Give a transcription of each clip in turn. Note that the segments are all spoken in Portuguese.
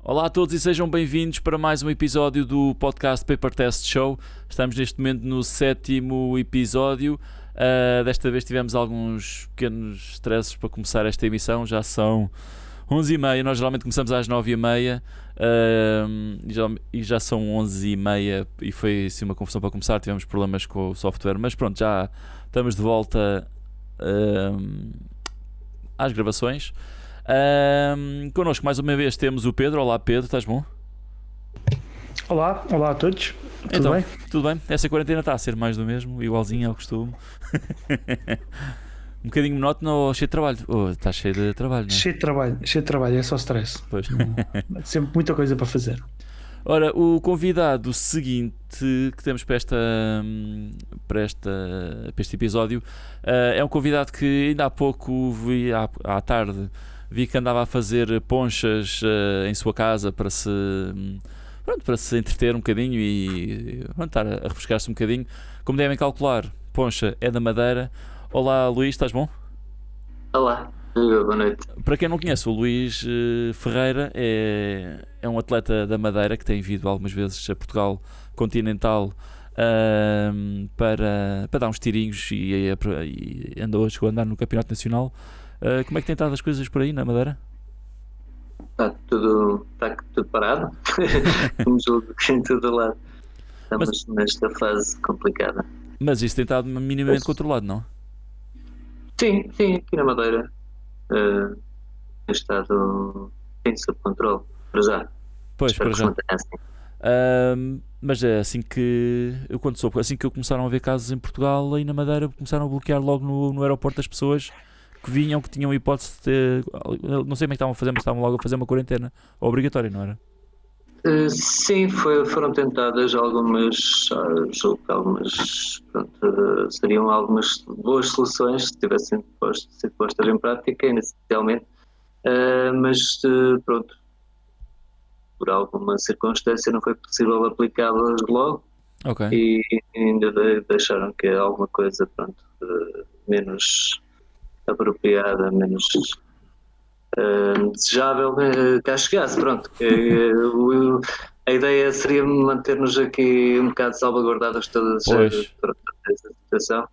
Olá a todos e sejam bem-vindos para mais um episódio do podcast Paper Test Show. Estamos neste momento no 7º episódio. Desta vez tivemos alguns pequenos stresses para começar esta emissão. Já são 11h30, nós geralmente começamos às 9h30 e já são 11h30 e foi assim uma confusão para começar. Tivemos problemas com o software, mas pronto, já estamos de volta às gravações. Connosco mais uma vez temos o Pedro. Olá Pedro, estás bom? Olá a todos. Tudo bem? Tudo bem. Essa quarentena está a ser mais do mesmo, igualzinho ao costume. Um bocadinho monótono ou cheio de trabalho? Está cheio de trabalho, não é? Cheio de trabalho, é só stress. Pois. Sempre muita coisa para fazer. Ora, o convidado seguinte que temos para este episódio é um convidado que ainda há pouco vi, à tarde, vi que andava a fazer ponchas em sua casa para se entreter um bocadinho e estar a refrescar-se um bocadinho. Como devem calcular, poncha é da Madeira. Olá Luís, estás bom? Olá, boa noite. Para quem não conhece, o Luís Ferreira é um atleta da Madeira que tem vindo algumas vezes a Portugal continental para dar uns tirinhos e chegou a andar no Campeonato Nacional. Como é que tem estado as coisas por aí na Madeira? Está tudo parado, como julgo que em todo lado. Estamos nesta fase complicada. Mas isso tem estado minimamente controlado, não? Sim, aqui na Madeira tem estado sob controle, para já. Pois, espero para já. Assim. Mas é assim que eu começaram a ver casos em Portugal, aí na Madeira começaram a bloquear logo no aeroporto as pessoas que vinham, que tinham hipótese de não sei como é que estavam a fazer, mas estavam logo a fazer uma quarentena obrigatória, não era? Sim, foram tentadas algumas, julgo que seriam algumas boas soluções se tivessem sido postas em prática inicialmente, mas pronto, por alguma circunstância não foi possível aplicá-las logo. Okay. E ainda deixaram que alguma coisa menos apropriada, menos desejável cá chegasse. Pronto. A ideia seria manter-nos aqui um bocado salvaguardados todas essa situação,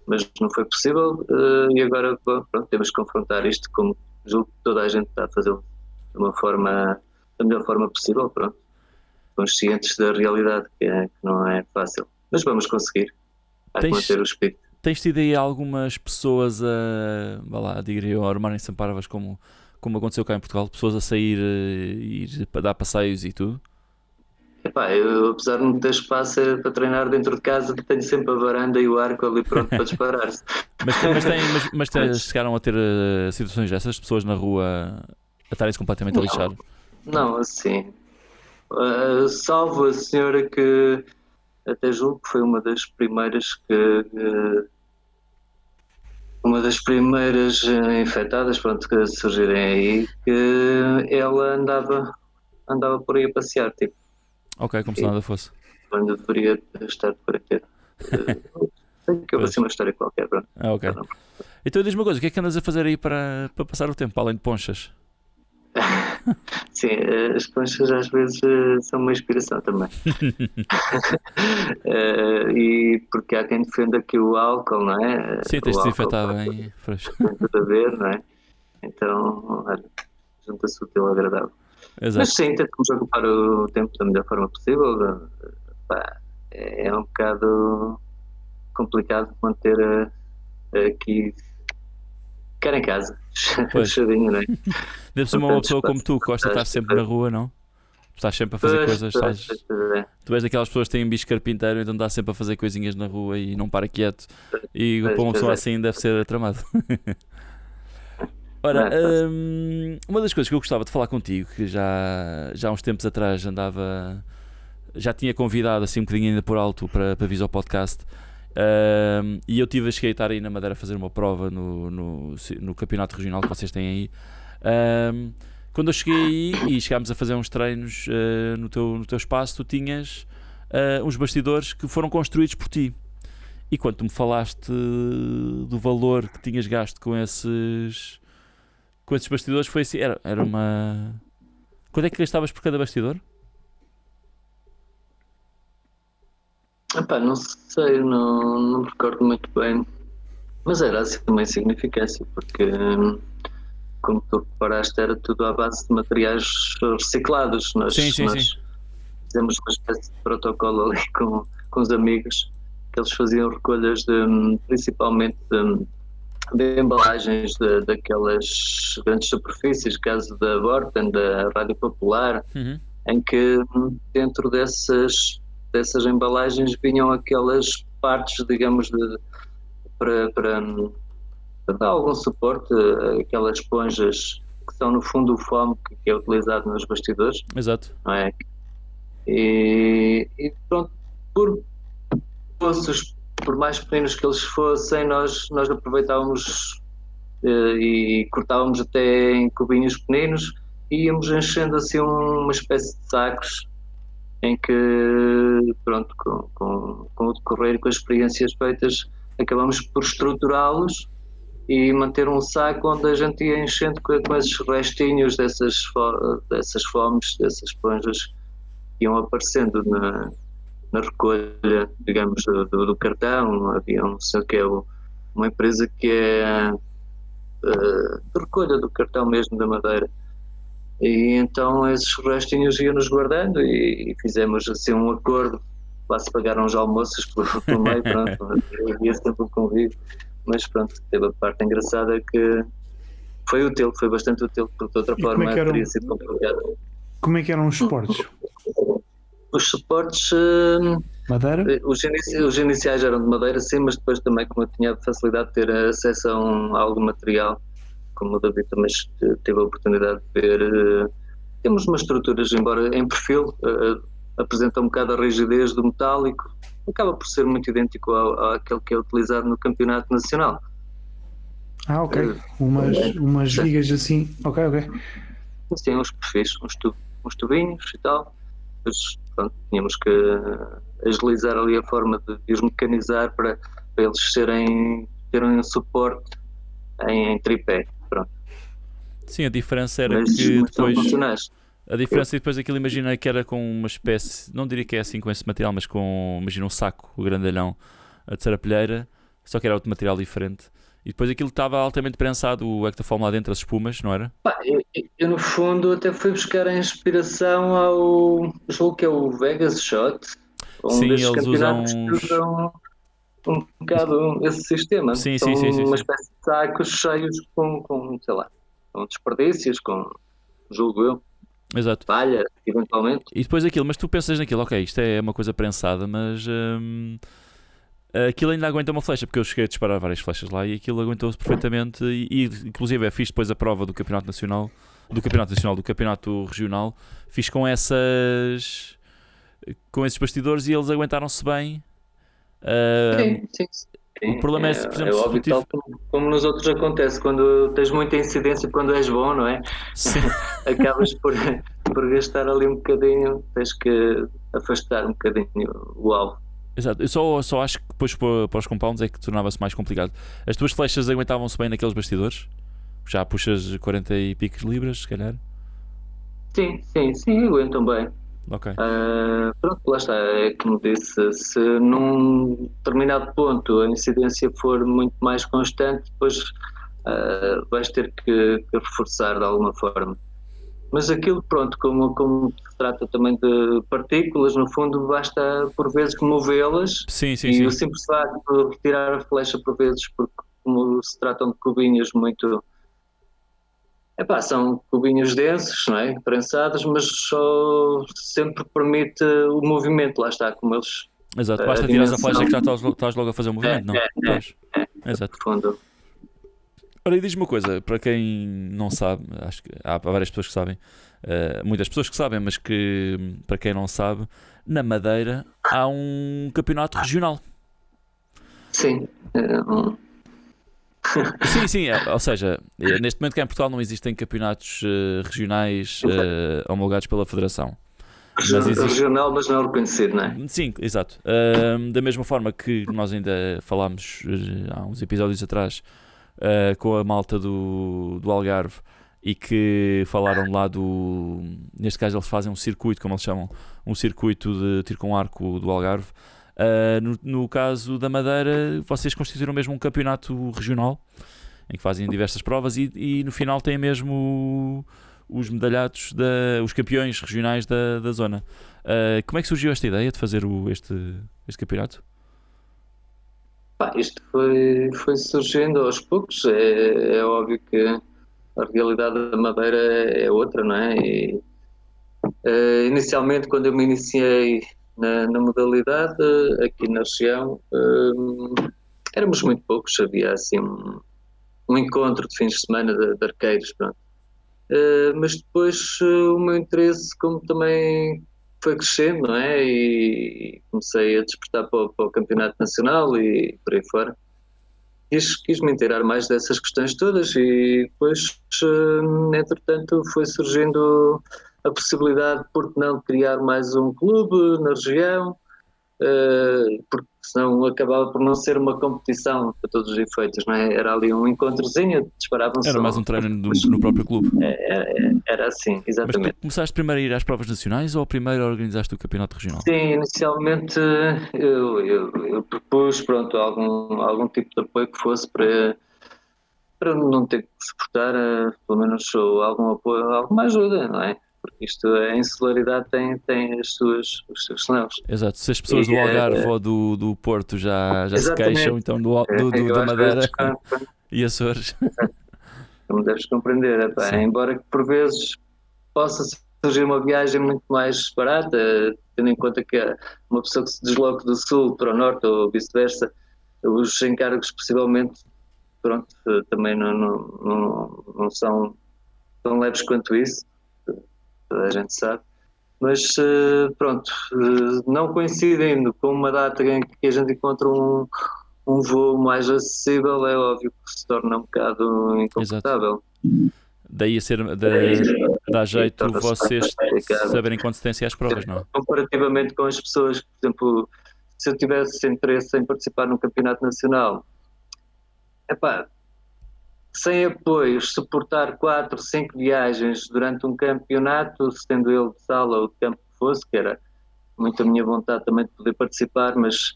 mas não foi possível e agora pronto, temos que confrontar isto, como julgo que toda a gente está a fazer da melhor forma possível, pronto, conscientes da realidade que não é fácil, mas vamos conseguir manter o espírito. Tens tido aí algumas pessoas a armarem-se em parvas como aconteceu cá em Portugal, pessoas a sair e ir para dar passeios e tudo? Eu, apesar de não ter espaço para treinar dentro de casa, tenho sempre a varanda e o arco ali pronto para disparar-se. Mas chegaram a ter situações dessas, pessoas na rua a estarem-se completamente a lixar? Não, assim, salvo a senhora que até julgo que foi uma das primeiras infectadas, pronto, que surgirem aí, que ela andava por aí a passear, tipo. Ok, como se nada fosse. Quando deveria estar de quarentena. Sei que houve assim uma história qualquer, pronto. Ok. Então diz-me uma coisa, o que é que andas a fazer aí para passar o tempo, além de ponchas? Sim, as ponchas às vezes são uma inspiração também. E porque há quem defenda que o álcool, não é? Sim, tens de desinfetar bem. Tem tudo a ver, não é? Então, junta-se útil ao agradável. Exato. Mas sim, tentamos ocupar o tempo da melhor forma possível. É um bocado complicado manter aqui ficar em casa, fechadinho, não é? Deve ser uma pessoa como tu, que gosta de estar sempre na rua, não? Estás sempre a fazer coisas. Tu és daquelas pessoas que têm um bicho carpinteiro, então estás sempre a fazer coisinhas na rua e não para quieto. E para uma pessoa assim deve ser tramado. Ora, uma das coisas que eu gostava de falar contigo, que já há uns tempos atrás já tinha convidado assim um bocadinho ainda por alto para vir ao podcast, e eu cheguei a estar aí na Madeira a fazer uma prova no campeonato regional que vocês têm aí. Quando eu cheguei aí e chegámos a fazer uns treinos no teu espaço, tu tinhas uns bastidores que foram construídos por ti. E quando tu me falaste do valor que tinhas gasto com esses bastidores, foi assim, era uma... Quanto é que gastavas por cada bastidor? Epá, não sei, não me recordo muito bem, mas era assim uma insignificância, porque como tu reparaste, era tudo à base de materiais reciclados. Nós Sim. fizemos uma espécie de protocolo ali com os amigos, que eles faziam recolhas principalmente de embalagens daquelas grandes superfícies, caso da Vorten, da Rádio Popular, Uhum. em que dentro dessas embalagens vinham aquelas partes, digamos, para dar algum suporte, aquelas esponjas que são no fundo o foam que é utilizado nos bastidores, Exato. não é? E pronto, por poços, por mais pequenos que eles fossem, nós aproveitávamos e cortávamos até em cubinhos pequeninos e íamos enchendo assim uma espécie de sacos em que, pronto, com o decorrer e com as experiências feitas, acabamos por estruturá-los e manter um saco onde a gente ia enchendo com esses restinhos dessas fomes, dessas esponjas que iam aparecendo na recolha, digamos, do cartão. Havia um sei que é uma empresa que é de recolha do cartão mesmo da Madeira. E então esses restinhos iam-nos guardando e fizemos assim um acordo. Lá se pagaram os almoços pelo meio, pronto, havia sempre um convívio, mas pronto, teve a parte engraçada que foi útil, foi bastante útil, porque de outra E forma teria sido complicado. Como é que eram os suportes? Os suportes, Madeira? os iniciais eram de madeira, sim, mas depois também, como eu tinha facilidade de ter acesso a algum material, como o David também teve a oportunidade de ver, temos umas estruturas, embora em perfil, apresenta um bocado a rigidez do metálico, acaba por ser muito idêntico àquele que é utilizado no campeonato nacional. Ah, ok. Umas sim. vigas assim. Ok. Sim, uns perfis, uns tubinhos e tal. Depois, pronto, tínhamos que agilizar ali a forma de os mecanizar para eles terem um suporte em tripé. Pronto. Sim, a diferença era Mas que são depois... funcionais. A diferença e depois aquilo, imagina que era com uma espécie, não diria que é assim com esse material, mas com, imagina um saco, o grandalhão, a de serapilheira, só que era outro material diferente. E depois aquilo estava altamente prensado, o Ectofoam lá dentro, as espumas, não era? Pá, eu, no fundo até fui buscar a inspiração julgo que é o Vegas Shot, Sim, desses eles campeonatos usam que usam um bocado esse sistema. Sim. São uma espécie de sacos cheios com sei lá, com desperdícios, com, julgo eu, Exato. palha, eventualmente. E depois aquilo, mas tu pensas naquilo, ok, isto é uma coisa prensada, mas aquilo ainda aguenta uma flecha, porque eu cheguei a disparar várias flechas lá e aquilo aguentou-se perfeitamente e inclusive fiz depois a prova do Campeonato Nacional, do Campeonato Regional, fiz com esses bastidores e eles aguentaram-se bem. Sim. O problema é se, por exemplo, é óbvio, tal como nos outros acontece, quando tens muita incidência, quando és bom, não é? Sim. Acabas por gastar ali um bocadinho, tens que afastar um bocadinho o alvo. Exato, eu só acho que depois para os compounds é que tornava-se mais complicado. As tuas flechas aguentavam-se bem naqueles bastidores? Já puxas 40 e picos libras, se calhar? Sim, aguentam bem. Ok. Pronto, lá está, é como disse, se num determinado ponto a incidência for muito mais constante, depois vais ter que reforçar de alguma forma. Mas aquilo, pronto, como se trata também de partículas, no fundo basta por vezes movê-las Sim. o simples facto de retirar a flecha por vezes, porque como se tratam de cubinhos muito... são cubinhos densos, não é? Prensados, mas só sempre permite o movimento, lá está, como eles... Exato, basta tirares a flecha que já estás logo a fazer o movimento, não? Pois. Exato. Fundo. Ora, e diz-me uma coisa, para quem não sabe, acho que há várias pessoas que sabem, muitas pessoas que sabem, mas que para quem não sabe, na Madeira há um campeonato regional. Sim. Sim, ou seja, neste momento cá em Portugal não existem campeonatos regionais homologados pela Federação. Mas regional, mas não reconhecido, não é? Sim, exato. Da mesma forma que nós ainda falámos há uns episódios atrás com a malta do Algarve, e que falaram lá neste caso eles fazem um circuito, como eles chamam, um circuito de tiro com arco do Algarve. No caso da Madeira, vocês constituíram mesmo um campeonato regional em que fazem diversas provas e no final têm mesmo os medalhados, os campeões regionais da zona. Como é que surgiu esta ideia de fazer este campeonato? Isto foi surgindo aos poucos. É óbvio que a realidade da Madeira é outra, não é? E, inicialmente, quando eu me iniciei na modalidade, aqui na região, éramos muito poucos. Havia assim um encontro de fins de semana de arqueiros, pronto. Mas depois o meu interesse, como também foi crescendo, não é? E comecei a despertar para o campeonato nacional e por aí fora. Quis-me inteirar mais dessas questões todas e depois, entretanto, foi surgindo a possibilidade, por que não, criar mais um clube na região, porque senão acabava por não ser uma competição para todos os efeitos, não é? Era ali um encontrozinho, disparavam Era só. mais um treino no próprio clube. Era assim, Mas exatamente. tu começaste primeiro a ir às provas nacionais ou primeiro organizaste o campeonato regional? Sim, inicialmente eu propus, pronto, algum tipo de apoio que fosse para não ter que suportar, pelo menos algum apoio, alguma ajuda, não é? Porque isto, a insularidade tem os seus sinais. Exato, se as pessoas do Algarve ou do Porto já se queixam, então Eu da às Madeira vezes, e Açores. como deves compreender, Sim. embora que por vezes possa surgir uma viagem muito mais barata, tendo em conta que uma pessoa que se desloque do sul para o norte ou vice-versa, os encargos possivelmente, pronto, também não são tão leves quanto isso, toda a gente sabe. Mas pronto, não coincidindo com uma data em que a gente encontra um voo mais acessível, é óbvio que se torna um bocado inconfortável. Daí dá jeito vocês saberem com antecedência as provas, não é? Comparativamente com as pessoas, por exemplo, se eu tivesse interesse em participar num campeonato nacional, sem apoios, suportar 4, 5 viagens durante um campeonato, sendo ele de sala ou de campo que fosse, que era muito a minha vontade também de poder participar, mas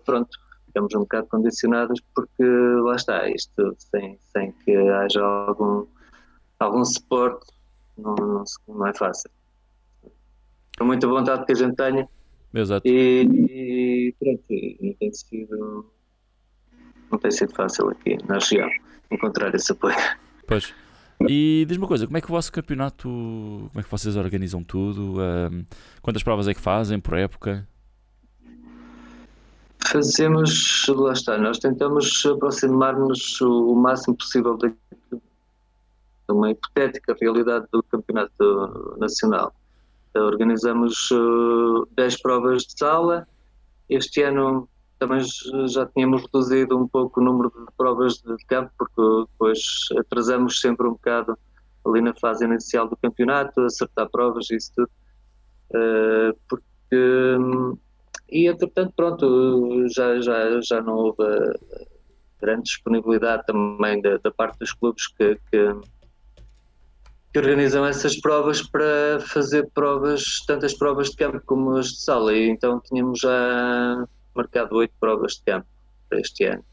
pronto, ficamos um bocado condicionados porque lá está, isto sem que haja algum suporte não é fácil. É muita vontade que a gente tenha. Exato. E pronto, não tem sido fácil aqui na região encontrar esse apoio. Pois. E diz-me uma coisa, como é que o vosso campeonato, como é que vocês organizam tudo? Quantas provas é que fazem por época? Fazemos, lá está, nós tentamos aproximar-nos o máximo possível de uma hipotética realidade do campeonato nacional. Organizamos 10 provas de sala. Este ano também já tínhamos reduzido um pouco o número de provas de campo, porque depois atrasamos sempre um bocado ali na fase inicial do campeonato, acertar provas e isso tudo. E entretanto, pronto, já não houve grande disponibilidade também da parte dos clubes que organizam essas provas para fazer tantas provas de campo como as de sala, e então tínhamos já marcado 8 provas de campo para este ano.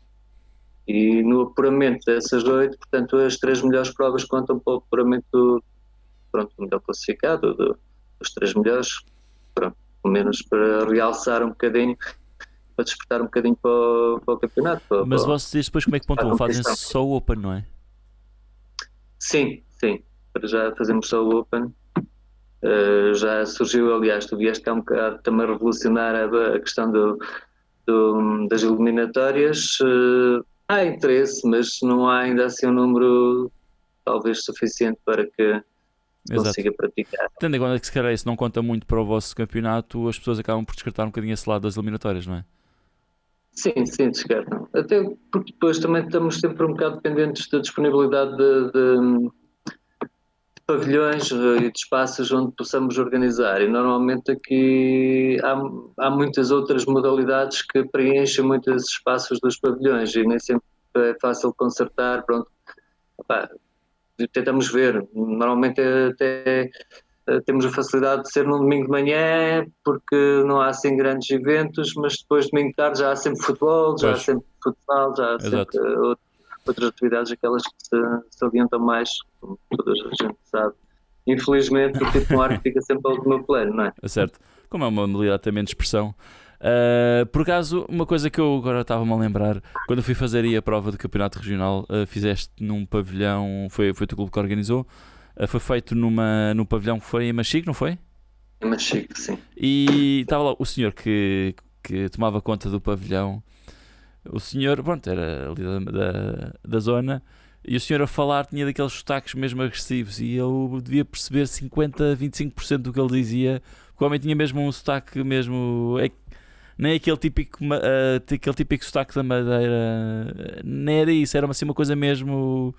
E no apuramento dessas 8, portanto, as 3 melhores provas contam para o apuramento do melhor classificado, dos 3 melhores, pronto, pelo menos para realçar um bocadinho, para despertar um bocadinho para o campeonato. Mas vocês depois como é que pontuam? Fazem só o Open, não é? Sim. Para já fazemos só o Open. Já surgiu, aliás, tu vieste cá um bocado também revolucionar a questão das eliminatórias. Há interesse, mas não há ainda assim um número talvez suficiente para que se consiga praticar. Tendo em conta que se calhar isso não conta muito para o vosso campeonato, as pessoas acabam por descartar um bocadinho esse lado das eliminatórias, não é? Sim, descartam. Até porque depois também estamos sempre um bocado dependentes da disponibilidade de pavilhões e de espaços onde possamos organizar, e normalmente aqui há muitas outras modalidades que preenchem muitos espaços dos pavilhões e nem sempre é fácil consertar, pronto. tentamos ver. Normalmente até temos a facilidade de ser num domingo de manhã, porque não há assim grandes eventos, mas depois domingo de tarde já há sempre futebol, já há Pois. sempre futsal, já há Exato. sempre outras atividades, aquelas que se adiantam mais, como toda a gente sabe. Infelizmente, o tipo de arte fica sempre ao último plano, não é? É certo. Como é uma modalidade também de expressão. Por acaso, uma coisa que eu agora estava-me a lembrar, quando eu fui fazer aí a prova do campeonato regional, fizeste num pavilhão, foi o teu clube que organizou, foi feito num pavilhão que foi em Machique, não foi? É mais chique, sim. E estava lá o senhor que tomava conta do pavilhão, o senhor, pronto, era ali da zona, e o senhor a falar tinha daqueles sotaques mesmo agressivos, e eu devia perceber 50-25% do que ele dizia, porque o homem tinha mesmo um sotaque mesmo, nem aquele típico sotaque da Madeira, nem era isso, era assim uma coisa mesmo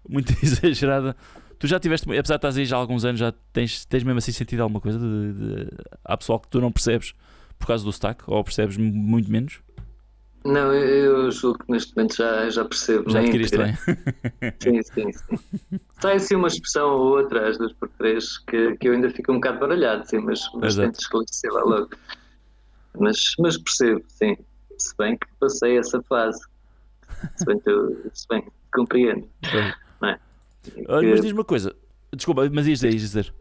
muito exagerada. Tu já tiveste, apesar de estás aí já há alguns anos, já tens mesmo assim sentido alguma coisa há pessoal que tu não percebes por causa do sotaque, ou percebes muito menos? Não, eu julgo que neste momento já percebo. Já nem adquiriste bem. Sim. Sai assim uma expressão ou outra, às 2 por 3, que eu ainda fico um bocado baralhado, sim, mas Exato. tento esclarecer lá logo. Mas percebo, sim. Se bem que passei essa fase. Se bem que compreendo. Pois. Não é? Olha, mas diz-me uma coisa, desculpa, mas ias dizer.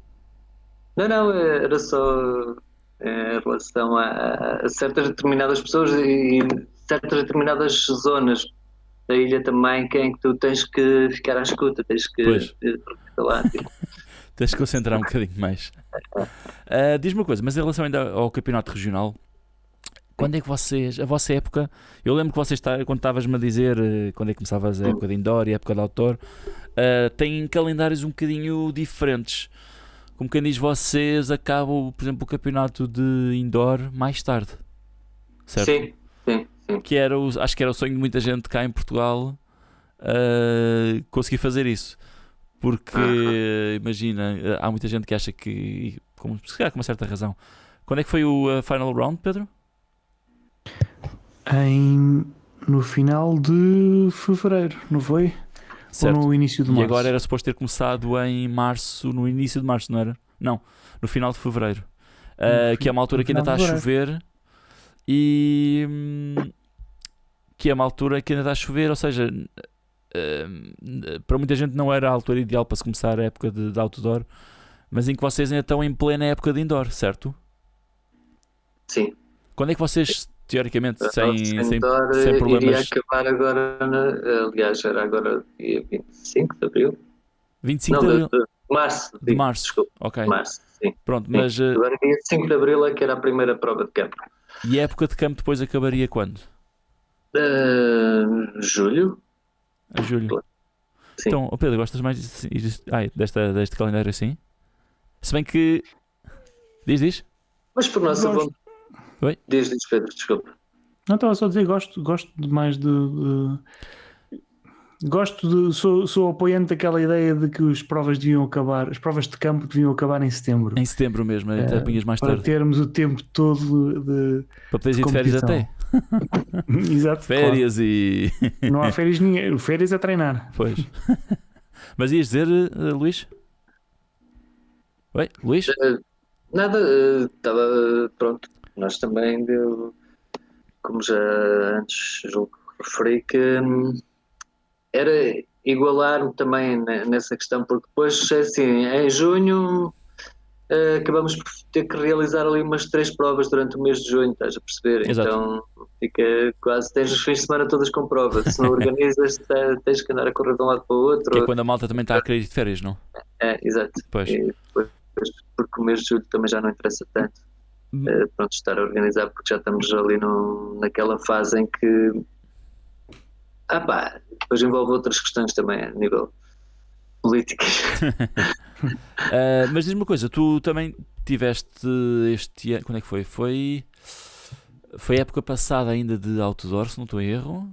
Não, era só em relação a certas determinadas pessoas e certas determinadas zonas da ilha também, que em que tu tens que ficar à escuta, tens que Pois. lá, tipo, Tens de concentrar um bocadinho mais. Diz-me uma coisa, mas em relação ainda ao campeonato regional, quando é que vocês, a vossa época, eu lembro que vocês, quando estavas-me a dizer quando é que começavas a época de indoor e a época de outdoor, têm calendários um bocadinho diferentes. Como quem diz, vocês acabam, por exemplo, o campeonato de indoor mais tarde, certo? sim. Que era acho que era o sonho de muita gente cá em Portugal conseguir fazer isso. Porque, imagina, há muita gente que acha que, se calhar com uma certa razão. Quando é que foi o final round, Pedro? No final de fevereiro, não foi? Certo. Ou no início de março? E agora era suposto ter começado em março, no início de março, não era? Não, no final de fevereiro. Que é uma altura que ainda está a chover e que é uma altura que ainda está a chover, ou seja, para muita gente não era a altura ideal para se começar a época de outdoor, mas em que vocês ainda estão em plena época de indoor, certo? Sim. Quando é que vocês, teoricamente, sem iria problemas... acabar agora, aliás, era agora dia 25 de Abril. 25 de Abril? De março. De março, desculpa. ok. Março, sim. Pronto, Sim. mas... Agora dia 5 de Abril é que era a primeira prova de campo. E a época de campo depois acabaria quando? Julho. A julho. Sim. Então, Pedro, gostas mais deste calendário assim? Se bem que... Diz? Mas por nossa vontade. Oi? Diz, Pedro, desculpa. Não, estava só a dizer, gosto mais de sou apoiante daquela ideia de que as provas deviam acabar, as provas de campo deviam acabar em setembro. Em setembro mesmo, até punhas mais para tarde. termos o tempo todo para poderes ir de férias até. Exato. Férias claro. E... Não há férias ninguém. Férias é treinar. Pois. Mas ias dizer, Luís? Oi, Luís? Nada, estava pronto. Nós também como já antes julgo referi, que era igualar também nessa questão, porque depois, assim, em junho acabamos por ter que realizar ali umas 3 provas durante o mês de junho, estás a perceber? Exato. Então fica quase, tens os fins de semana todas com prova. Se não organizas, tens que andar a correr de um lado para o outro. Que é quando a malta também está a querer ir de férias, não? Exato. Pois. E depois, porque o mês de julho também já não interessa tanto. Pronto, estar a organizar, porque já estamos ali naquela fase em que depois envolve outras questões também a nível políticas. Mas diz-me uma coisa, tu também tiveste este ano, quando é que foi? Foi a época passada ainda de outdoor, se não estou em erro,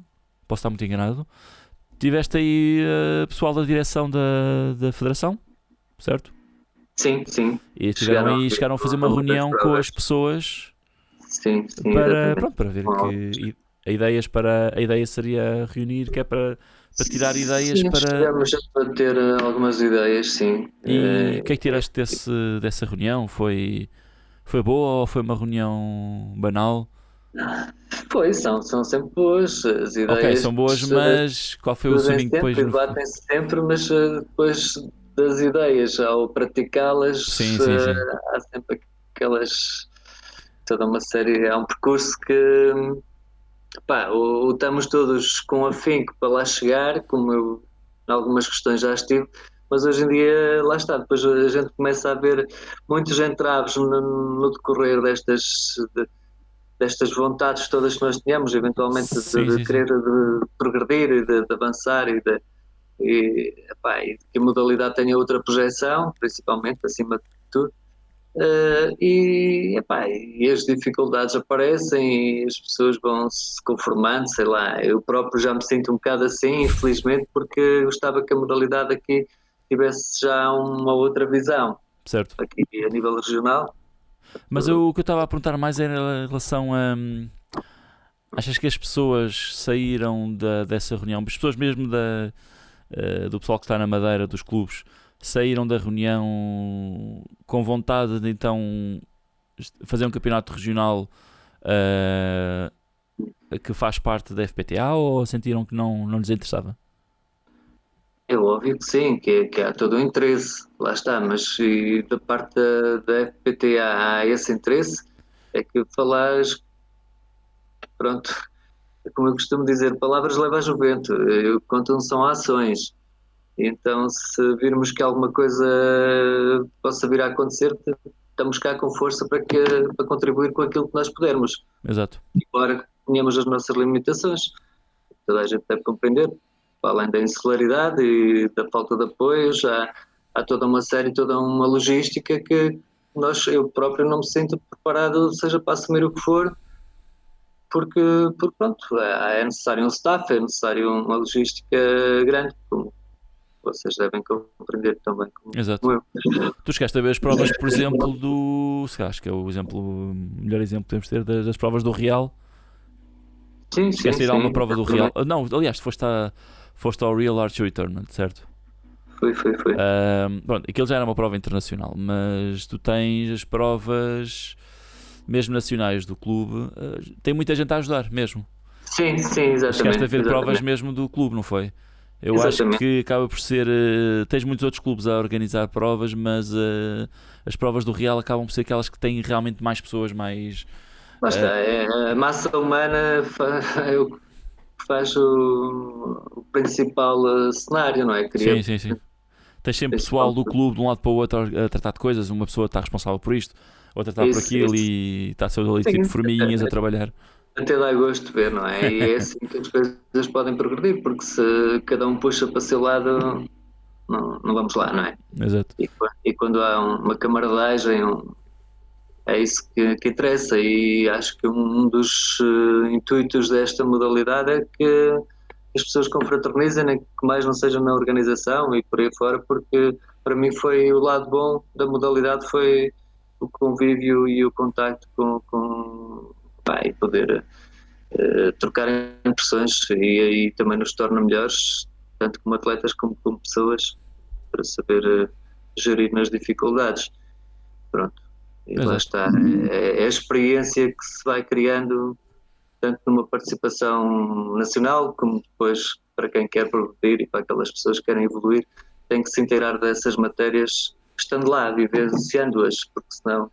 posso estar muito enganado. Tiveste aí pessoal da direção da federação, certo? Sim. E chegaram a fazer uma reunião com as pessoas. Sim, para ver que a ideia seria reunir, que é para tirar ideias sim, para. chegamos a ter algumas ideias, sim. E o que é que tiraste dessa reunião? Foi boa ou foi uma reunião banal? Pois, são sempre boas, as Ok, ideias são boas, mas qual foi o surgem suminho depois sempre, no. debatem-se sempre, mas depois das ideias ao praticá-las, Sim, sim, sim. há sempre aquelas, toda uma série, há um percurso que, pá, ou estamos todos com afinco para lá chegar, como eu em algumas questões já estive, mas hoje em dia, lá está, depois a gente começa a ver muitos entraves no decorrer destas vontades todas que nós tínhamos, eventualmente Sim, de sim, sim. querer de progredir e de avançar epá, e que a modalidade tenha outra projeção, principalmente, acima de tudo. Epá, e as dificuldades aparecem e as pessoas vão se conformando, sei lá. Eu próprio já me sinto um bocado assim, infelizmente, porque gostava que a modalidade aqui tivesse já uma outra visão, Certo. aqui a nível regional. Mas o que eu estava a perguntar mais era em relação a. Achas que as pessoas saíram dessa reunião, as pessoas mesmo do pessoal que está na Madeira, dos clubes, saíram da reunião com vontade de então fazer um campeonato regional que faz parte da FPTA, ou sentiram que não lhes interessava? É óbvio que sim, que há todo o interesse, lá está, mas e da parte da FPTA há esse interesse, é que falares, pronto, como eu costumo dizer, palavras levam ao vento, contam são ações. Então, se virmos que alguma coisa possa vir a acontecer, estamos cá com força para contribuir com aquilo que nós pudermos. Exato. Embora tenhamos as nossas limitações, toda a gente deve compreender, para além da insularidade e da falta de apoio, já há toda uma série, toda uma logística que eu próprio não me sinto preparado, seja para assumir o que for, porque pronto, é necessário um staff, é necessário uma logística grande, como vocês devem compreender também, Exato. como eu. Tu chegaste a ver as provas, por exemplo, acho que é o melhor exemplo que podemos ter das provas do Real. Sim, Chegaste sim, a ir a alguma sim. prova do Real? Não, aliás, foste ao Real Archery Tournament, certo? Foi. Pronto, aquilo já era uma prova internacional, mas tu tens as provas mesmo nacionais do clube, tem muita gente a ajudar mesmo. Sim, exatamente. Chegaste a ver exatamente. provas mesmo do clube, não foi? Eu Exatamente. acho que acaba por ser. Tens muitos outros clubes a organizar provas, mas as provas do Real acabam por ser aquelas que têm realmente mais pessoas, mais. Lá está, a massa humana é o que faz o principal cenário, não é? Sim. Tens sempre pessoal do principal- clube de um lado para o outro a tratar de coisas, uma pessoa está responsável por isto, outra está por aquilo Isso. e está ali Sim, tipo formiguinhas a trabalhar. até dá gosto de ver, não é? E é assim que as coisas podem progredir, porque se cada um puxa para o seu lado, não vamos lá, não é? Exato. E quando há uma camaradagem, é isso que interessa. E acho que um dos intuitos desta modalidade é que as pessoas confraternizem, nem que mais não seja na organização e por aí fora, porque para mim foi o lado bom da modalidade, foi o convívio e o contacto e poder trocar impressões e aí também nos torna melhores, tanto como atletas como pessoas, para saber gerir nas dificuldades. Pronto, e lá Exato. está. É a experiência que se vai criando, tanto numa participação nacional, como depois para quem quer progredir e para aquelas pessoas que querem evoluir, tem que se inteirar dessas matérias estando lá, vivenciando-as, porque senão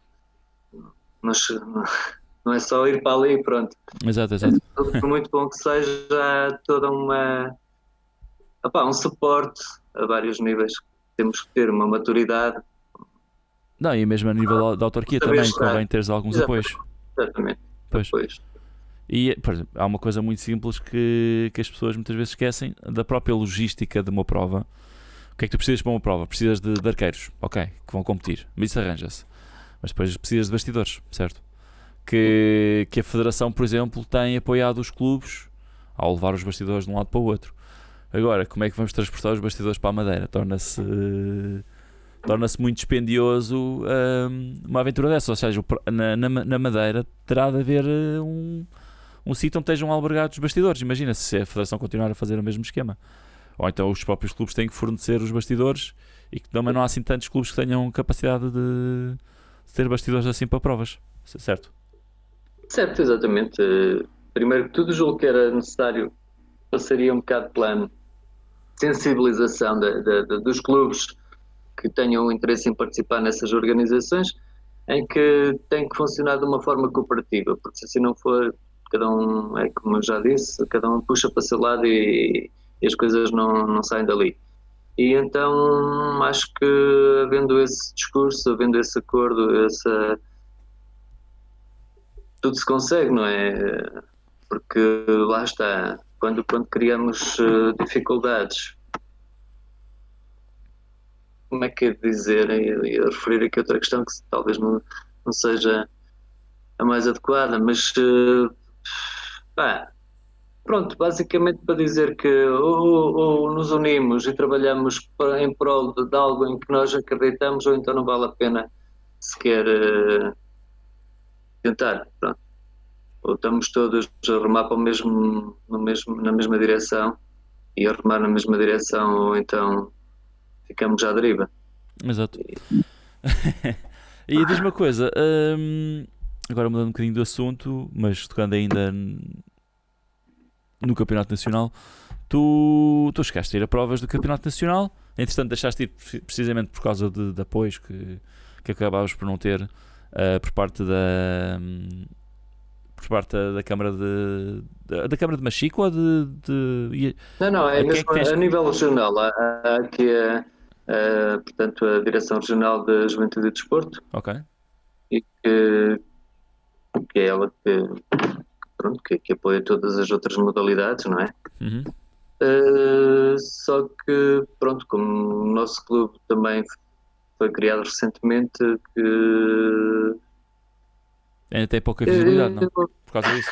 não é só ir para ali e pronto. Exato. Por muito bom que seja, há toda um suporte a vários níveis. Temos que ter uma maturidade. Não, e mesmo a nível da autarquia Saber também estar. convém teres alguns Exatamente. apoios. Exatamente. Pois. Depois. E, por exemplo, há uma coisa muito simples que as pessoas muitas vezes esquecem da própria logística de uma prova. O que é que tu precisas para uma prova? Precisas de arqueiros, ok, que vão competir, mas isso arranja-se. Mas depois precisas de bastidores, certo? Que a Federação, por exemplo, tem apoiado os clubes ao levar os bastidores de um lado para o outro. Agora, como é que vamos transportar os bastidores para a Madeira? Torna-se muito dispendioso uma aventura dessa. Ou seja, na Madeira terá de haver um sítio onde estejam albergados os bastidores. Imagina se a Federação continuar a fazer o mesmo esquema. Ou então os próprios clubes têm que fornecer os bastidores e que também não há assim tantos clubes que tenham capacidade de ter bastidores assim para provas, certo? Certo, exatamente. Primeiro que tudo, julgo que era necessário, passaria um bocado pela sensibilização dos clubes que tenham interesse em participar nessas organizações, em que tem que funcionar de uma forma cooperativa, porque se assim não for, cada um, é como eu já disse, cada um puxa para o seu lado e as coisas não saem dali. E então acho que havendo esse discurso, havendo esse acordo, tudo se consegue, não é? Porque lá está, quando criamos dificuldades, como é que é de dizer, e referir aqui outra questão que talvez não seja a mais adequada, mas pá, pronto, basicamente para dizer que ou nos unimos e trabalhamos em prol de algo em que nós acreditamos, ou então não vale a pena sequer tentar, pronto. Ou estamos todos a remar para na mesma direção e a remar na mesma direção, ou então ficamos à deriva. Exato. E diz-me uma coisa, agora mudando um bocadinho do assunto, mas tocando ainda no Campeonato Nacional, tu chegaste a ir a provas do Campeonato Nacional, entretanto deixaste de ir precisamente por causa de apoios que acabavas por não ter por parte da Câmara da Câmara de Machico ou de... Não, é mesmo que a nível regional. Há aqui portanto, a Direção Regional da Juventude e Desporto, Ok. e que é ela que apoia todas as outras modalidades, não é? Uhum. Só que, pronto, como o nosso clube também foi criado recentemente, que Ainda tem pouca visibilidade, não? Por causa disso.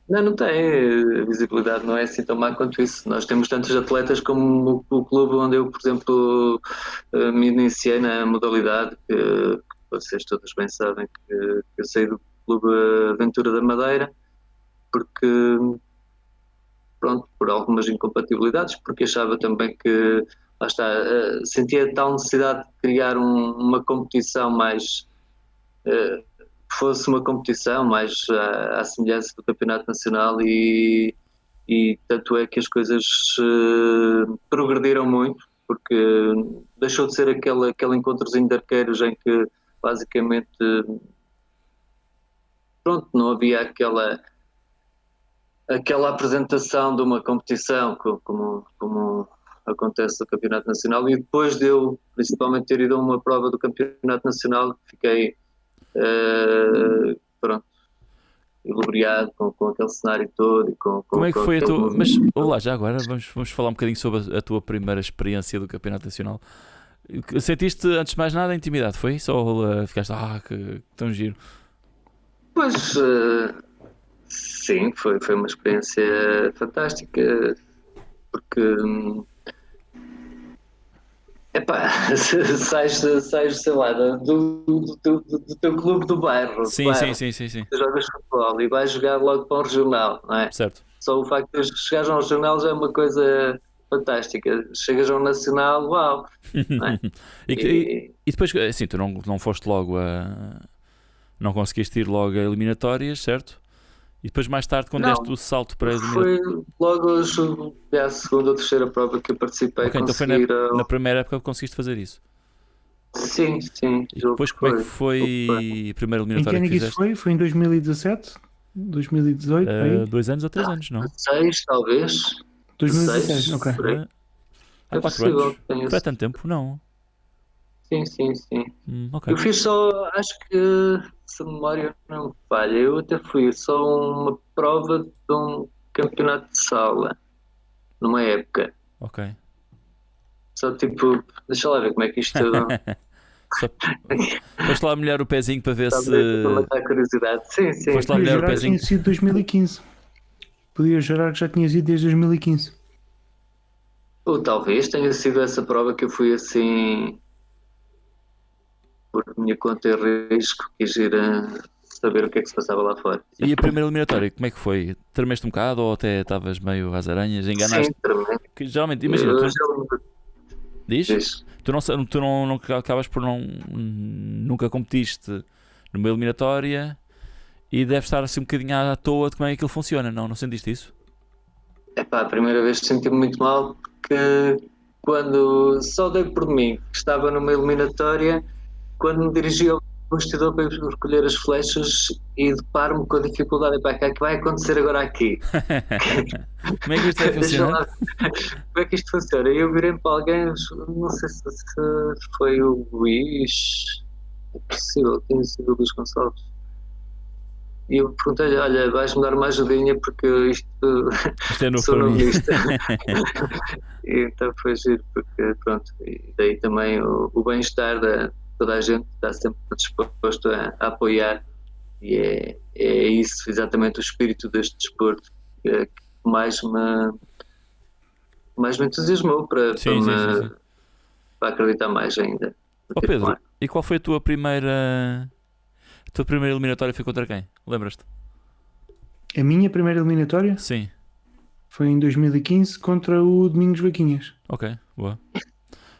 não tem visibilidade, não é assim tão má quanto isso. Nós temos tantos atletas como o clube onde eu, por exemplo, me iniciei na modalidade, que vocês todos bem sabem que eu saí do Clube Aventura da Madeira, porque, pronto, por algumas incompatibilidades, porque achava também que, lá está, sentia tal necessidade de criar uma competição mais... fosse uma competição mais à semelhança do Campeonato Nacional e tanto é que as coisas progrediram muito, porque deixou de ser aquele encontrozinho de arqueiros em que basicamente pronto, não havia aquela apresentação de uma competição como acontece no Campeonato Nacional, e depois de eu principalmente ter ido a uma prova do Campeonato Nacional, fiquei pronto, ilubriado com aquele cenário todo e Como é que foi a tua... movimento. Mas, olá, já agora vamos falar um bocadinho sobre a tua primeira experiência do Campeonato Nacional. Sentiste, antes de mais nada, a intimidade, foi isso? Ou ficaste, que tão giro? Pois, sim, foi uma experiência fantástica, porque epá, sais, sei lá, do teu clube do bairro, Sim. tu jogas futebol e vais jogar logo para um regional, não é? Certo. Só o facto de chegares a um regional já é uma coisa fantástica. Chegas a um nacional, uau! Não é? E depois, assim, tu não foste logo não conseguiste ir logo a eliminatórias, certo? E depois mais tarde, quando Não, deste o salto para a eliminatórias... foi logo a segunda ou terceira prova que eu participei. Ok, então foi na primeira época que conseguiste fazer isso. Sim. E depois como é que foi a primeira Em que eliminatória ano que que isso fizeste? foi? Foi em 2017? 2018? Aí? 2 anos ou 3 anos, não? 16, talvez. 2016, 16, ok. por aí. Há É 4 possível anos? que tenha Foi há tanto tempo? Não. Sim. Ok. Eu fiz só, acho que, se a memória não me falha, eu até fui só uma prova de um campeonato de sala, numa época. Ok. Só tipo, deixa lá ver como é que isto Só... Foste lá molhar o pezinho para ver está se... para matar a curiosidade. Sim. Foste lá Podia molhar o jurar que pezinho. tinha sido 2015. Podia jurar que já tinhas ido desde 2015. Ou talvez tenha sido essa prova que eu fui assim, por minha conta e risco, quis ir saber o que é que se passava lá fora. E a primeira eliminatória, como é que foi? Tremeste um bocado ou até estavas meio às aranhas? Enganaste? Sim, tremendo. Que, geralmente, imagina, diz? Diz. Tu não acabas por nunca competiste numa eliminatória e deve estar assim um bocadinho à toa de como é que aquilo funciona, não sentiste isso? Epá, a primeira vez senti-me muito mal porque quando só dei por mim que estava numa eliminatória, quando me dirigi ao bastidor para ir recolher as flechas e deparo-me com a dificuldade, epá, o que é que vai acontecer agora aqui? Como é que isto vai Deixa lá, funcionar? como é que isto funciona? E eu virei para alguém, não sei se foi o Luís, é possível, tinha sido o Luís Gonçalves. E eu perguntei-lhe, olha, vais-me dar uma ajudinha porque isto Isto é novo sou para mim. novista. E então foi giro, porque pronto, e daí também o bem-estar de toda a gente está sempre disposto a apoiar e é isso exatamente o espírito deste desporto que mais me entusiasmou para Sim. acreditar mais ainda. Ó Pedro, e qual foi a tua primeira eliminatória? Foi contra quem? Lembras-te? A minha primeira eliminatória Sim. foi em 2015 contra o Domingos Vaquinhas. Ok, boa.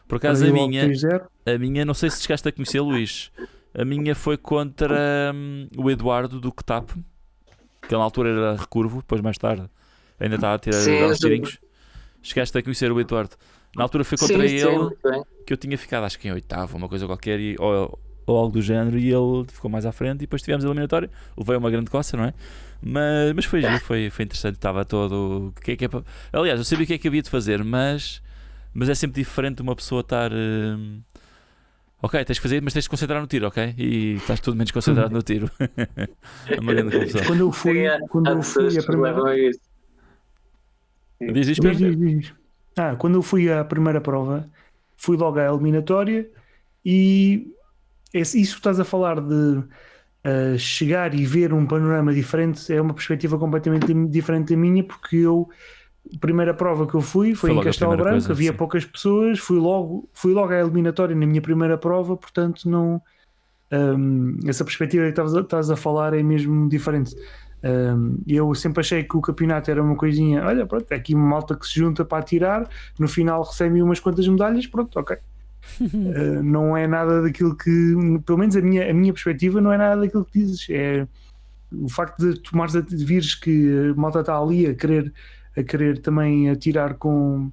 Por acaso Perdeu logo 3-0. a minha, não sei se chegaste a conhecer, Luís. A minha foi contra o Eduardo do Ketap, que na altura era recurvo, depois mais tarde ainda estava a dar uns tirinhos. Chegaste a conhecer o Eduardo. Na altura foi contra ele que eu tinha ficado, acho que em oitavo, uma coisa qualquer, ou algo do género, e ele ficou mais à frente. E depois tivemos a eliminatória. Levei uma grande coça, não é? Mas foi giro, foi interessante. Estava todo. Aliás, eu sabia o que é que havia de fazer, mas é sempre diferente uma pessoa estar. Ok, tens que fazer, mas tens de concentrar no tiro, ok? E estás tudo menos concentrado no tiro. É uma grande confusão. Quando eu fui a primeira. Diz isto, Pedro? Diz. Quando eu fui à primeira prova, fui logo à eliminatória e isso que estás a falar de chegar e ver um panorama diferente é uma perspectiva completamente diferente da minha, porque a primeira prova que eu fui foi em Castelo Branco, havia poucas pessoas, fui logo à eliminatória na minha primeira prova, portanto não essa perspectiva que estás a falar é mesmo diferente. Eu sempre achei que o campeonato era uma coisinha, olha, pronto, é aqui uma malta que se junta para atirar, no final recebe umas quantas medalhas, pronto, ok. Não é nada daquilo que, pelo menos a minha perspectiva não é nada daquilo que dizes. É o facto de vires que a malta está ali a querer também atirar com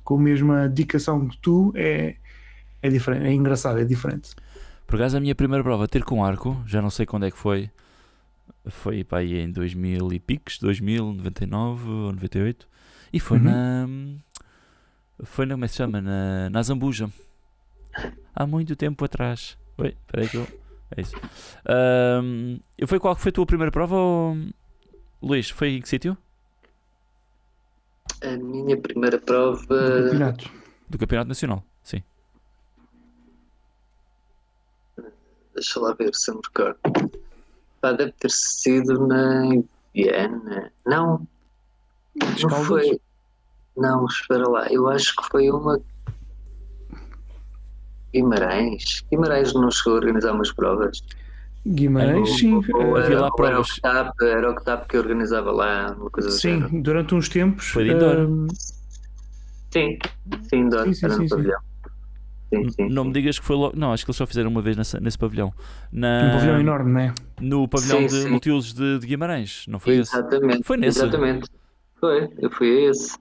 a mesma dedicação que tu, é diferente, é engraçado, é diferente. Por acaso a minha primeira prova ter com arco, já não sei quando é que foi para aí em 2000 e piques, 2000, 99 ou 98, e foi como é que se chama? Na Zambuja, há muito tempo atrás. Oi, espera aí que é isso. Qual foi a tua primeira prova, Luís? Foi em que sítio? A minha primeira prova do Campeonato Nacional, sim. Deixa lá ver se eu me recordo. Deve ter sido na Viana. Não foi. Não, espera lá. Eu acho que foi uma Guimarães não chegou a organizar umas provas. Guimarães, sim. Havia lá provas. Era o Ketap que organizava lá uma coisa sim, assim. Durante uns tempos. Foi de indoor. Sim, indoor. Era no pavilhão. Sim. Não me digas que foi logo. Não, acho que eles só fizeram uma vez nesse pavilhão. Um pavilhão enorme, não é? No pavilhão de multiusos de Guimarães, não foi exatamente, esse? Foi nesse? Exatamente. Eu fui a esse.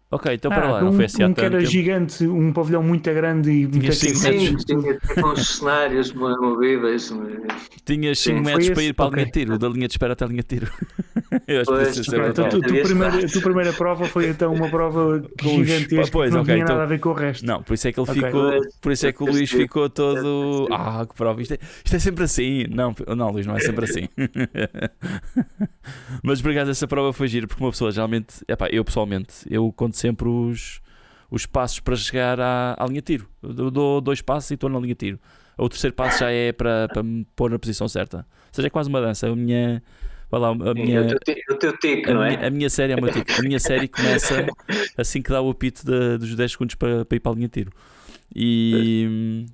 Ok, então para lá, não foi assim há tanto que era tempo. gigante, um pavilhão muito grande e muito tinha uns cenários movíveis. Tinhas 5 metros para ir para a linha de tiro, da linha de espera até a linha de tiro. Eu acho que a tua primeira prova foi então uma prova gigantesca que não tinha nada a ver com o resto. Não, por isso é que ele ficou, por isso é que o Luís ficou todo que prova, isto é sempre assim. Não, Luís, não é sempre assim. Mas por acaso essa prova foi gira, porque uma pessoa geralmente, eu pessoalmente, eu conto sempre os passos para chegar à linha de tiro. Eu dou 2 passos e estou na linha de tiro. O terceiro passo já é para me pôr na posição certa. Ou seja, é quase uma dança. O teu tique, não é? A minha série é o meu tique. A minha série começa assim que dá o apito dos 10 segundos para ir para a linha de tiro. E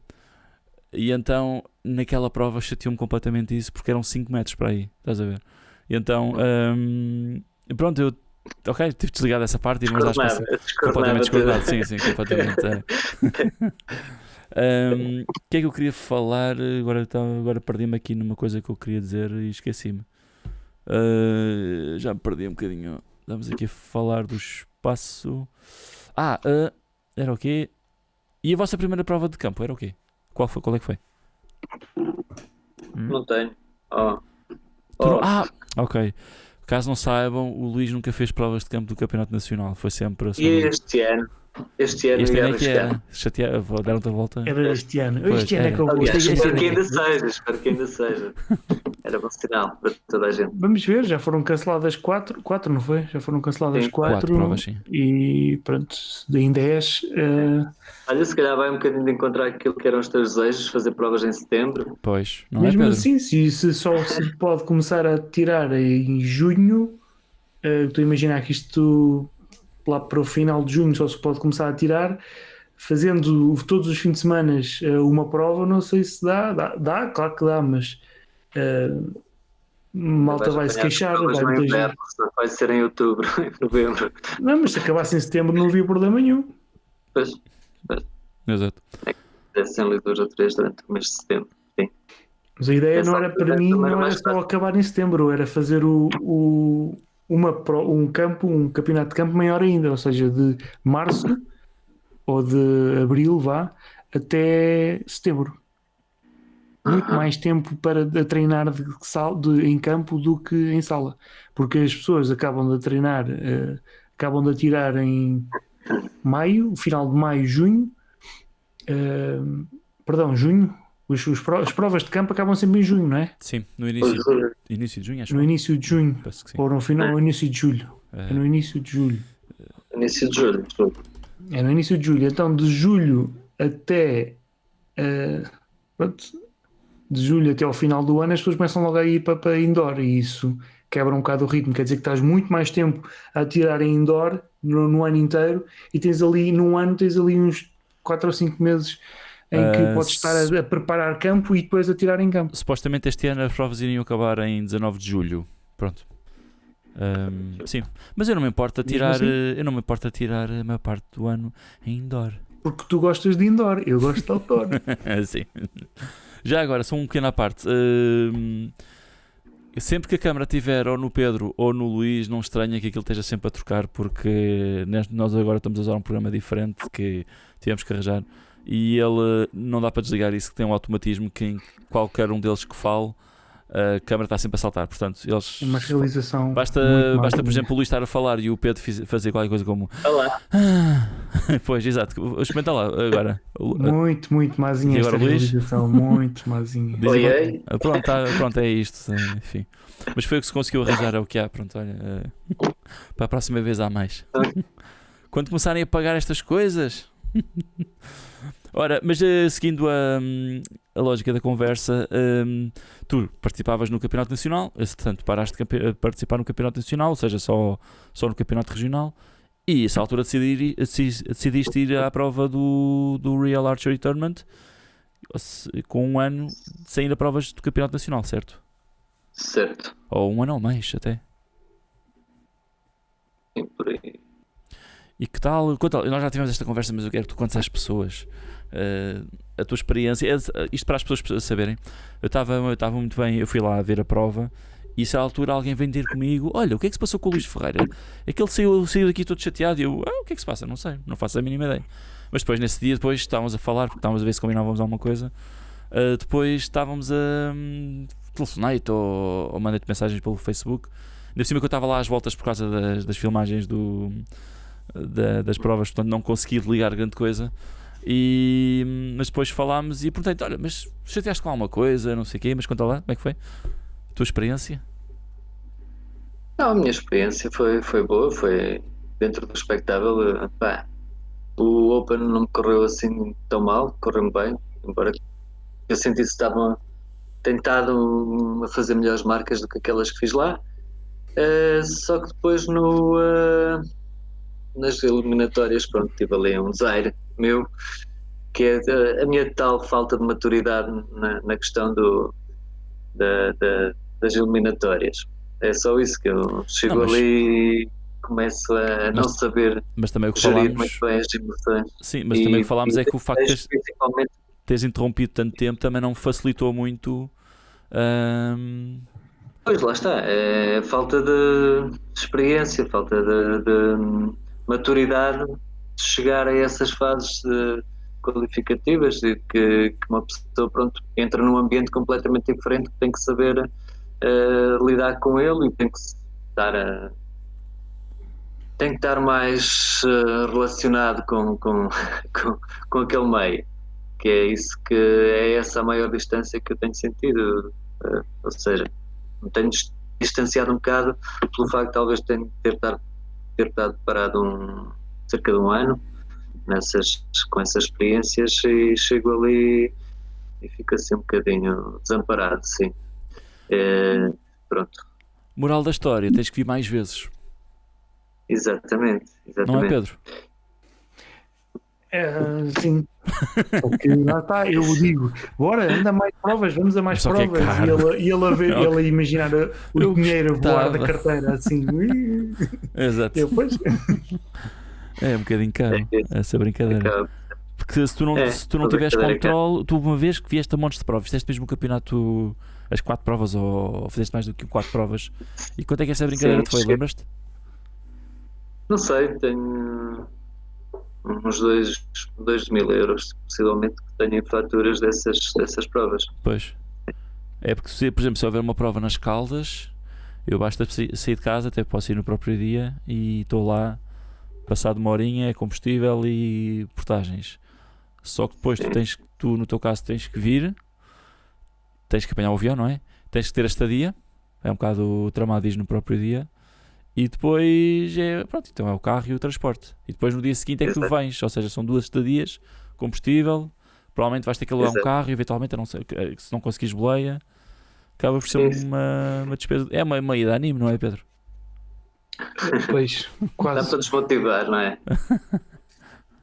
E então naquela prova chateou-me completamente isso, porque eram 5 metros para aí, estás a ver? E então pronto, eu tive de desligar dessa parte, mas acho que completamente descoordenado. Sim, completamente. O que é que eu queria falar? Agora perdi-me aqui numa coisa que eu queria dizer e esqueci-me. Já me perdi um bocadinho. Estamos aqui a falar do espaço. Era o quê? E a vossa primeira prova de campo era o quê? Qual é que foi? Não tenho. Ok. Caso não saibam, o Luís nunca fez provas de campo do Campeonato Nacional. Foi sempre E este ano ia é que arriscar. era. Deram-te a volta. Era este ano. Pois, Este ano é que eu vou. Aliás, espero que ainda seja. Era bom sinal para toda a gente. Vamos ver, já foram canceladas 4, não foi? Já foram canceladas Sim, 4 provas, sim. e pronto, em 10. Olha, se calhar vai um bocadinho de encontrar aquilo que eram os teus desejos, fazer provas em setembro. Pois, não Mesmo é, Pedro? assim, se só se pode começar a tirar em junho, estou a imaginar que isto lá para o final de junho só se pode começar a tirar, fazendo todos os fins de semana uma prova, não sei se dá, claro que dá, mas malta vai se queixar, vai muita gente. Vai ser em outubro, em novembro. Não, mas se acabasse em setembro não havia problema nenhum. Pois, Exato. sem ali 2 ou 3 durante o mês de setembro. Sim. Mas a ideia não era para mim, não era mais só acabar em setembro, era fazer um campeonato de campo maior ainda, ou seja, de março ou de abril, até setembro. Muito mais tempo para treinar em campo do que em sala, porque as pessoas acabam de treinar, acabam de atirar em maio, final de maio, junho. Junho. As provas de campo acabam sempre em junho, não é? Sim, no início de junho, acho. No início de junho, Parece que sim. ou no final, ou início de julho. É no início de julho. Início de julho. É no início de julho. Então, de julho até de julho até ao final do ano, as pessoas começam logo a ir para indoor, e isso quebra um bocado o ritmo. Quer dizer que estás muito mais tempo a tirar em indoor no ano inteiro, e num ano tens ali uns 4 ou 5 meses em que podes estar a preparar campo e depois a tirar em campo. Supostamente este ano as provas iriam acabar em 19 de julho. Pronto. Sim, mas eu não me importo a tirar, a maior parte do ano em indoor. Porque tu gostas de indoor, eu gosto de outdoor. Sim. Já agora, só um pequeno à parte. Sempre que a câmara estiver ou no Pedro ou no Luís, não estranha que aquilo esteja sempre a trocar, porque nós agora estamos a usar um programa diferente que tivemos que arranjar, e ele não dá para desligar isso, que tem um automatismo que em qualquer um deles que fale, a câmara está sempre a saltar. Portanto, eles... Uma realização. Basta, por exemplo, o Luís estar a falar e o Pedro fazer qualquer coisa como... Olá. Pois, exato. Experimenta lá agora. Muito mazinha esta realização. Muito mazinha. Oi. Pronto, é isto. Enfim. Mas foi o que se conseguiu arranjar, é o que há. Pronto, olha. Para a próxima vez há mais. Quando começarem a pagar estas coisas... Ora, mas seguindo a lógica da conversa, tu participavas no Campeonato Nacional, portanto paraste de participar no Campeonato Nacional, ou seja, só no Campeonato Regional, e a essa altura decidiste ir à prova do Real Archery Tournament com um ano sem ir a provas do Campeonato Nacional, certo? Certo. Ou um ano ou mais até. Sim, por aí. E que tal? Nós já tivemos esta conversa, mas eu quero que tu contes às pessoas a tua experiência. Isto para as pessoas saberem. Eu estava muito bem, eu fui lá ver a prova, e se à altura alguém vem ter comigo: olha, o que é que se passou com o Luís Ferreira? É que ele saiu daqui todo chateado. E eu: o que é que se passa? Não sei, não faço a mínima ideia. Mas depois, nesse dia, estávamos a falar, porque estávamos a ver se combinávamos alguma coisa. Depois estávamos a telefonar-te ou mandar-te mensagens pelo Facebook. Ainda por cima que eu estava lá às voltas por causa das filmagens das provas, portanto não consegui ligar grande coisa. Mas depois falámos e perguntei-te: olha, mas chateaste com alguma coisa, não sei o quê, mas conta lá, como é que foi a tua experiência? Não, a minha experiência foi boa, foi dentro do expectável. O Open não me correu assim tão mal, correu-me bem, embora eu sentisse que estavam tentado a fazer melhores marcas do que aquelas que fiz lá. Só que depois nas eliminatórias, pronto, tive ali um desaire meu, que é a minha tal falta de maturidade na questão das eliminatórias. É só isso que eu chego Não, mas- ali e começo a não Mas- saber Mas também o que gerir muito falámos. bem as emoções. Sim, mas também o que falámos é que o facto de Principalmente, teres interrompido tanto tempo também não facilitou muito. pois lá está, é falta de experiência, falta de maturidade de chegar a essas fases qualificativas e que uma pessoa, pronto, entra num ambiente completamente diferente, que tem que saber lidar com ele e tem que estar mais relacionado com aquele meio, que é isso, que é essa a maior distância que eu tenho sentido, ou seja, me tenho distanciado um bocado pelo facto de talvez ter estado parado cerca de um ano com essas experiências, e chego ali e fico assim um bocadinho desamparado, sim. Pronto, Moral da história, tens que vir mais vezes. exatamente. Não é, Pedro? Sim. Porque lá está, eu digo, bora, anda a mais provas, vamos a mais Só que é provas. caro. E ele a ver, ele a imaginar o Eu dinheiro voar gostava. da carteira assim. Exato. Depois, É um bocadinho caro essa brincadeira. Acaba- Porque se tu não a tiveres brincadeira controle, tu uma vez que vieste a montes de provas, fizeste mesmo o campeonato, as 4 provas, ou fizeste mais do que 4 provas, e quanto é que essa brincadeira Sim, te foi? cheguei. Lembras-te? Não sei, tenho uns 2.000 euros, possivelmente, que tenho em faturas dessas provas. Pois. É porque, por exemplo, se houver uma prova nas Caldas, eu basta sair de casa, até posso ir no próprio dia, e estou lá, passado uma horinha, é combustível e portagens. Só que depois tu no teu caso tens que vir, tens que apanhar o avião, não é? Tens que ter a estadia, é um bocado tramado ir no próprio dia, e depois pronto, então é o carro e o transporte. E depois no dia seguinte é que tu Exato. vens, ou seja, são 2 estadias, combustível, provavelmente vais ter que alugar um Exato. carro, e eventualmente, a não ser, se não conseguires boleia, acaba por ser Sim. uma despesa. É uma ida a anime, não é, Pedro? pois, Dá quase. para desmotivar, não é?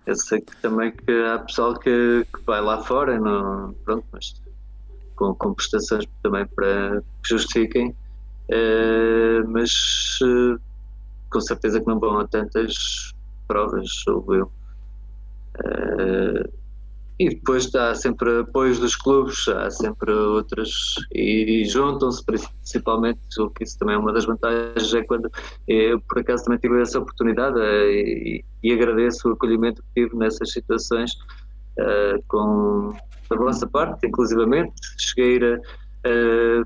Eu sei que também que há pessoal que vai lá fora, não, pronto, mas com prestações também para que justifiquem, mas com certeza que não vão a tantas provas, ou eu. E depois há sempre apoios dos clubes, há sempre outras, e juntam-se principalmente, o que isso também é uma das vantagens, é quando eu por acaso também tive essa oportunidade, e agradeço o acolhimento que tive nessas situações, com a vossa parte, inclusivamente. Cheguei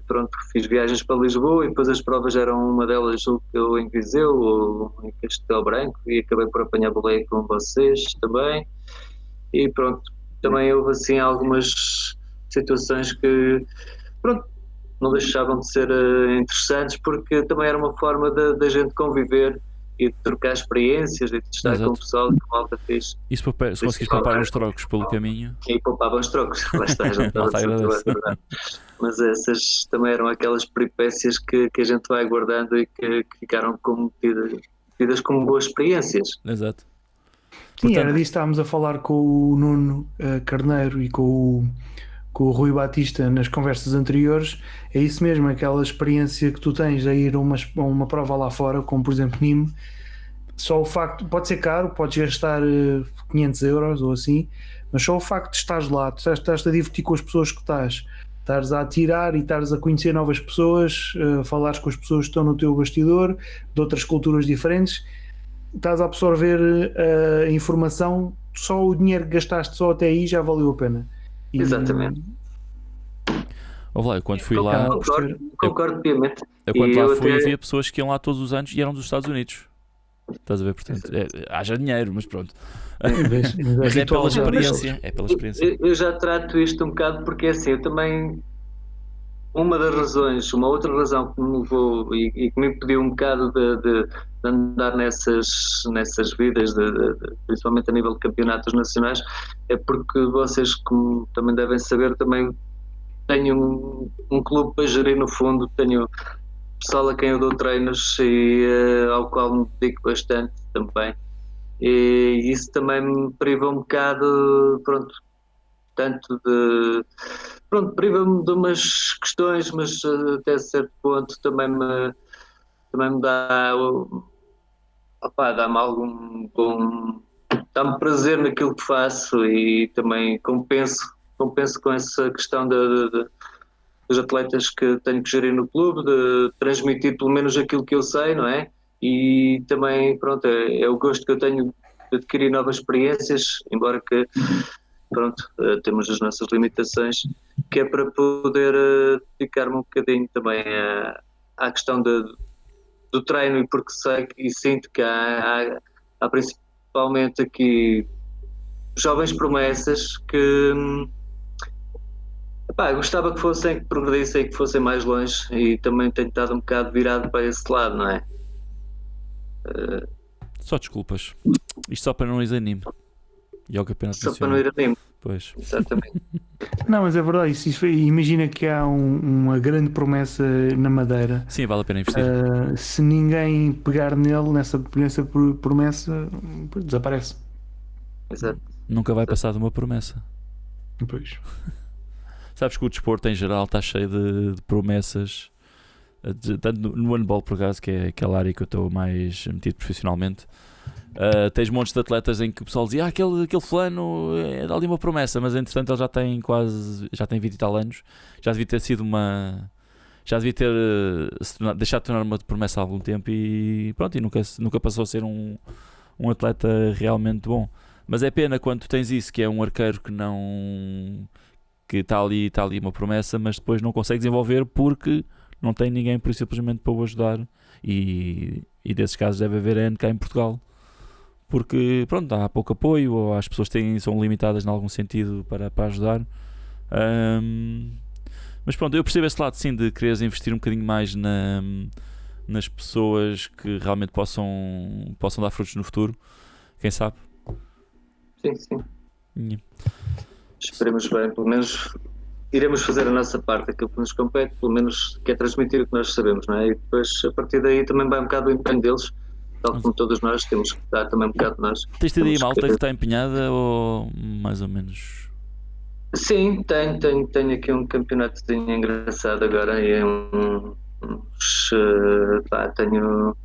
pronto, fiz viagens para Lisboa, e depois as provas eram uma delas, julgo que eu em Viseu ou em Castelo Branco, e acabei por apanhar boleia com vocês também, e pronto, também houve assim algumas situações que, pronto, não deixavam de ser interessantes, porque também era uma forma da gente conviver e de trocar experiências e de estar Exato. com o pessoal que malta fez, E se conseguires poupar uns trocos pelo caminho, e poupava os trocos, lá está, já estava malta agradece. verdade. Mas essas também eram aquelas peripécias que a gente vai guardando e que ficaram tidas como boas experiências. Exato. Sim, Portanto- era disso que estávamos a falar com o Nuno Carneiro e com o Rui Batista nas conversas anteriores. É isso mesmo, aquela experiência que tu tens a ir a uma prova lá fora, como por exemplo Nîmes. Só o facto, pode ser caro, podes gastar 500 euros ou assim, mas só o facto de estares lá, tu estás a divertir com as pessoas que estares a atirar e estares a conhecer novas pessoas, falares com as pessoas que estão no teu bastidor, de outras culturas diferentes, estás a absorver a informação, só o dinheiro que gastaste só até aí já valeu a pena. Exatamente. Ouve lá, eu quando fui lá, Concordo piamente. eu quando E lá eu fui, até- havia pessoas que iam lá todos os anos e eram dos Estados Unidos. Estás a ver? Portanto, haja dinheiro, mas pronto. Mas é pela experiência. É pela experiência. Eu já trato isto um bocado porque, assim, eu também, uma outra razão que me levou e que me impediu um bocado de andar nessas vidas, principalmente a nível de campeonatos nacionais, é porque vocês, como também devem saber, também tenho um clube para gerir no fundo, tenho pessoal a quem eu dou treinos e ao qual me dedico bastante também. E isso também me priva um bocado, pronto, tanto de... Pronto, priva-me de umas questões, mas até certo ponto também me dá... dá-me algum bom... Dá-me prazer naquilo que faço e também compenso com essa questão dos atletas que tenho que gerir no clube, de transmitir pelo menos aquilo que eu sei, não é? E também, pronto, é o gosto que eu tenho de adquirir novas experiências, embora que, pronto, temos as nossas limitações, que é para poder dedicar-me um bocadinho também à questão do treino, e porque sei e sinto que há principalmente aqui jovens promessas que gostava que progredissem e que fossem mais longe, e também tenho estado um bocado virado para esse lado, não é? Só desculpas. Isto só para não ir anime. E é o que apenas só para não ir anime. Pois. Exatamente. Não, mas é verdade, imagina que há uma grande promessa na Madeira. Sim, vale a pena investir. Se ninguém pegar nele, nessa promessa, desaparece. Exato. Nunca vai passar de uma promessa. Pois. Sabes que o desporto em geral está cheio de promessas, tanto no handball, por acaso, que é aquela área que eu estou mais metido profissionalmente. Tens montes de atletas em que o pessoal dizia aquele fulano é ali uma promessa, mas entretanto ele já tem 20 e tal anos, já devia ter deixado de tornar uma promessa há algum tempo e pronto, e nunca passou a ser um atleta realmente bom. Mas é pena quando tu tens isso, que é um arqueiro que está ali uma promessa, mas depois não consegue desenvolver porque não tem ninguém por simplesmente para o ajudar, e desses casos deve haver N cá em Portugal, porque pronto, há pouco apoio, ou as pessoas são limitadas em algum sentido para ajudar. Mas pronto, eu percebo esse lado sim, de quereres investir um bocadinho mais nas pessoas que realmente possam dar frutos no futuro, quem sabe. Sim. Esperemos bem, pelo menos iremos fazer a nossa parte, aquilo que nos compete, pelo menos, que é transmitir o que nós sabemos, não é? E depois, a partir daí, também vai um bocado o empenho deles, tal como todos nós temos que dar também um bocado de nós. Tens tido aí malta que está empenhada, ou mais ou menos? Sim, tenho aqui um campeonatozinho engraçado agora, e tenho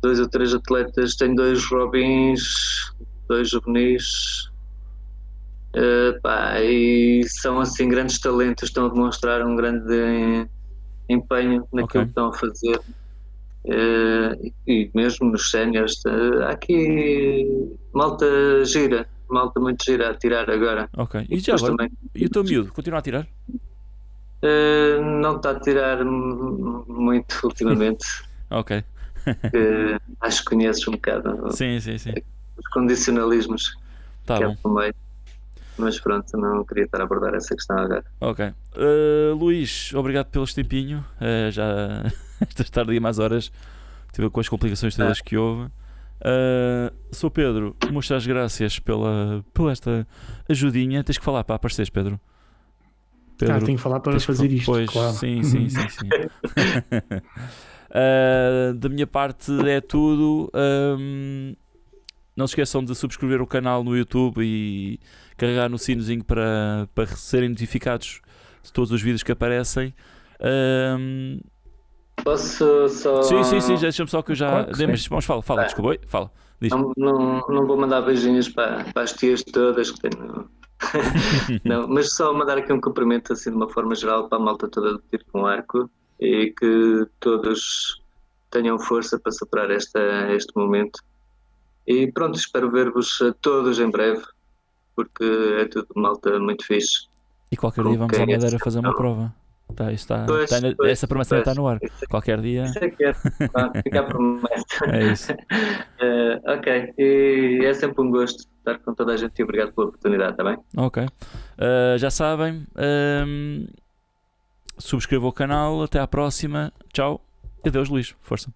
2 ou 3 atletas, tenho 2 Robins, 2 juvenis, e são assim grandes talentos, estão a demonstrar um grande empenho naquilo que estão a fazer, e mesmo nos séniores há aqui malta muito gira a tirar agora. Ok, e já agora, também... e o teu miúdo, continua a tirar? Não está a tirar muito ultimamente. Ok. Acho que conheces um bocado. Sim. Os condicionalismos tá que bom. há por meio. Mas pronto, não queria estar a abordar essa questão agora. Ok. Luís, obrigado pelo tempinho. Já esta tarde e mais horas tive com as complicações todas que houve. Sou Pedro, muitas graças pela esta ajudinha. Tens que falar para apareceres, Pedro. Tenho que falar para fazer isto. Pois, claro. Sim. Da minha parte é tudo. Não se esqueçam de subscrever o canal no YouTube e carregar no sinozinho para serem notificados de todos os vídeos que aparecem. Posso só... Sim, já deixa-me só que eu já... Claro, mas vamos, fala, desculpa, fala. Diz. Não vou mandar beijinhos para as tias todas que tenho... Não, mas só mandar aqui um cumprimento assim de uma forma geral para a malta toda de tiro com arco, e que todos tenham força para superar este momento. E pronto, espero ver-vos todos em breve, porque é tudo malta muito fixe. E qualquer dia vamos à Madeira fazer uma prova. Essa promessa está no ar. Qualquer dia. Isso é que é. Fica a promessa. É isso. Ok, e é sempre um gosto estar com toda a gente, e obrigado pela oportunidade, está bem? Ok. Já sabem, subscrevam o canal. Até à próxima. Tchau. E adeus, Luís. Força.